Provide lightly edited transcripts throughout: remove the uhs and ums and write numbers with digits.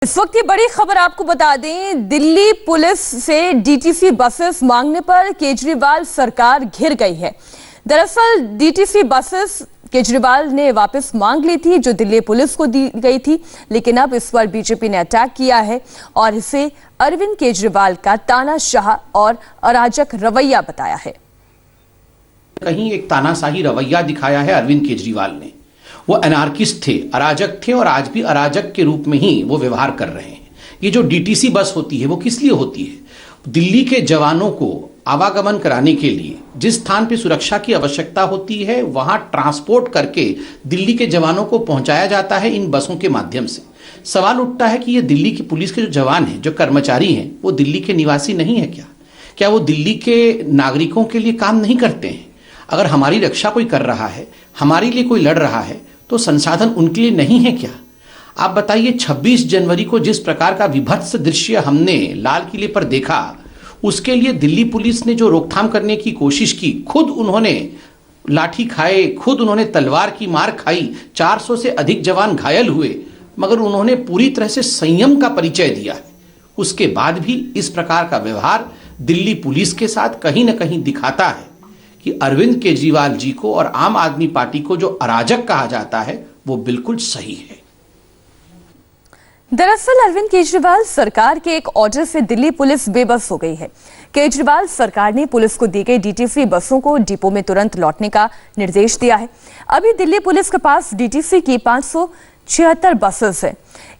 इस वक्त ये बड़ी खबर आपको बता दें, दिल्ली पुलिस से डीटीसी बसेस मांगने पर केजरीवाल सरकार घिर गई है। दरअसल डीटीसी बसेस केजरीवाल ने वापस मांग ली थी जो दिल्ली पुलिस को दी गई थी, लेकिन अब इस पर बीजेपी ने अटैक किया है और इसे अरविंद केजरीवाल का तानाशाह और अराजक रवैया बताया है। कहीं एक तानाशाही रवैया दिखाया है अरविंद केजरीवाल ने। वो अनार्किस्ट थे, अराजक थे और आज भी अराजक के रूप में ही वो व्यवहार कर रहे हैं। ये जो डीटीसी बस होती है वो किस लिए होती है? दिल्ली के जवानों को आवागमन कराने के लिए जिस स्थान पे सुरक्षा की आवश्यकता होती है वहां ट्रांसपोर्ट करके दिल्ली के जवानों को पहुंचाया जाता है इन बसों के माध्यम से। सवाल उठता है कि ये दिल्ली की पुलिस के जो जवान हैं, जो कर्मचारी हैं, वो दिल्ली के निवासी नहीं है क्या? क्या वो दिल्ली के नागरिकों के लिए काम नहीं करते हैं? अगर हमारी रक्षा कोई कर रहा है, हमारे लिए कोई लड़ रहा है, तो संसाधन उनके लिए नहीं है क्या? आप बताइए, 26 जनवरी को जिस प्रकार का विभत्स दृश्य हमने लाल किले पर देखा, उसके लिए दिल्ली पुलिस ने जो रोकथाम करने की कोशिश की, खुद उन्होंने लाठी खाए, खुद उन्होंने तलवार की मार खाई, 400 से अधिक जवान घायल हुए, मगर उन्होंने पूरी तरह से संयम का परिचय दिया है। उसके बाद भी इस प्रकार का व्यवहार दिल्ली पुलिस के साथ कहीं ना कहीं दिखाता है कि अरविंद केजरीवाल जी को और आम आदमी पार्टी को जो अराजक कहा जाता है वो बिल्कुल सही है। दरअसल अरविंद केजरीवाल सरकार के एक ऑर्डर से दिल्ली पुलिस बेबस हो गई है। केजरीवाल सरकार ने पुलिस को दी गई डीटीसी बसों को डिपो में तुरंत लौटने का निर्देश दिया है। अभी दिल्ली पुलिस के पास डीटीसी की 576 बसेस है।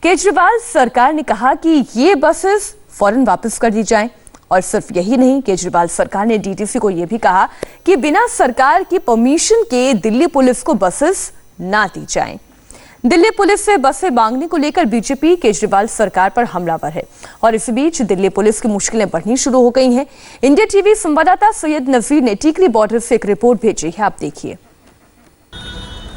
केजरीवाल सरकार ने कहा कि ये बसेस फौरन वापस कर दी जाएं। और सिर्फ यही नहीं, केजरीवाल सरकार ने डीटीसी को यह भी कहा कि बिना सरकार की परमिशन के दिल्ली पुलिस को बसेस ना दी जाएं। दिल्ली पुलिस से बसें मांगने को लेकर बीजेपी केजरीवाल सरकार पर हमलावर है और इसी बीच दिल्ली पुलिस की मुश्किलें बढ़नी शुरू हो गई हैं। इंडिया टीवी संवाददाता सैयद नजीर ने टिकरी बॉर्डर से एक रिपोर्ट भेजी है, आप देखिए।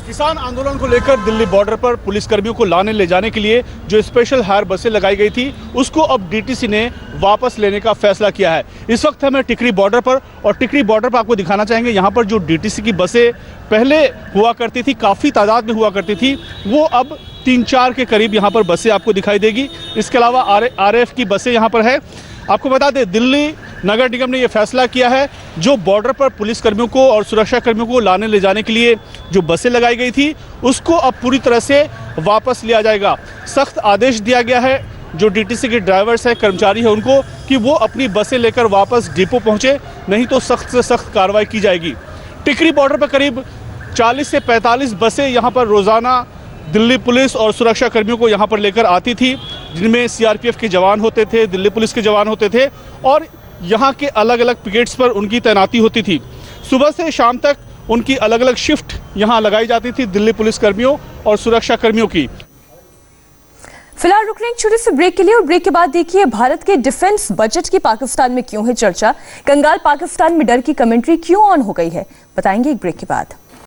किसान आंदोलन को लेकर दिल्ली बॉर्डर पर पुलिसकर्मियों को लाने ले जाने के लिए जो स्पेशल हायर बसें लगाई गई थी, उसको अब डीटीसी ने वापस लेने का फैसला किया है। इस वक्त हमें टिकरी बॉर्डर पर और टिकरी बॉर्डर पर आपको दिखाना चाहेंगे, यहाँ पर जो डीटीसी की बसें पहले हुआ करती थी, काफ़ी तादाद में हुआ करती थी, वो अब 3-4 के करीब यहाँ पर बसें आपको दिखाई देगी। इसके अलावा आरएफ की बसें यहाँ पर है। आपको बता दें, दिल्ली नगर निगम ने यह फैसला किया है, जो बॉर्डर पर पुलिसकर्मियों को और सुरक्षा कर्मियों को लाने ले जाने के लिए जो बसें लगाई गई थी, उसको अब पूरी तरह से वापस लिया जाएगा। सख्त आदेश दिया गया है जो डीटीसी के ड्राइवर्स हैं, कर्मचारी हैं, उनको कि वो अपनी बसें लेकर वापस डिपो पहुंचे, नहीं तो सख्त से सख्त कार्रवाई की जाएगी। टिकरी बॉर्डर पर करीब 40 से 45 बसें यहाँ पर रोज़ाना दिल्ली पुलिस और सुरक्षा कर्मियों को यहाँ पर लेकर आती थी, जिनमें सीआरपीएफ के जवान होते थे, दिल्ली पुलिस के जवान होते थे और यहाँ के अलग अलग पिकेट्स पर उनकी तैनाती होती थी। सुबह से शाम तक उनकी अलग अलग शिफ्ट यहाँ लगाई जाती थी दिल्ली पुलिस कर्मियों और सुरक्षा कर्मियों की। फिलहाल रुक रहे हैं एक छोटे से ब्रेक के लिए और ब्रेक के बाद देखिए भारत के डिफेंस बजट की पाकिस्तान में क्यों है चर्चा, कंगाल पाकिस्तान में डर की कमेंट्री क्यों ऑन हो गई है, बताएंगे एक ब्रेक के बाद।